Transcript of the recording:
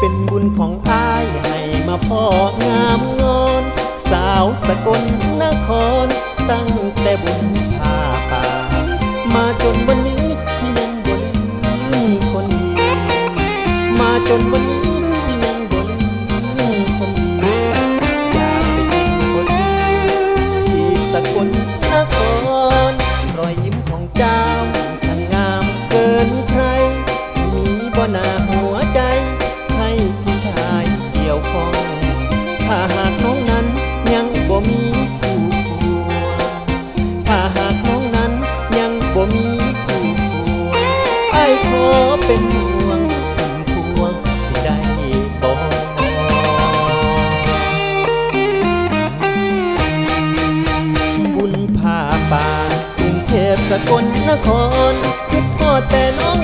เป็นบุญของอ้ายให้มาพ่องามงอนสาวสกลนครตั้งแต่บุญพาป่ามาจนวันนี้ที่ยังบ่ลืมคนดีมาจนวันนี้ที่ยังบ่ลืมคนดีอยากไปกินคนดีที่สกลนครรอยยิ้มของเจ้าช่างงามเกินใครมีบ่หน้าหัวใจให้พี่ชายเกี่ยวข้องถ้าหากน้องนั้นยังบ่มีคู่ควรถ้าหากน้องนั้นยังบ่มีคู่ควรอ้ายขอเป็นห่วงพุ่มพวงสิได้บ่บุญพาป่ากรุงเทพสกลนครคิดทอดแต่น้อง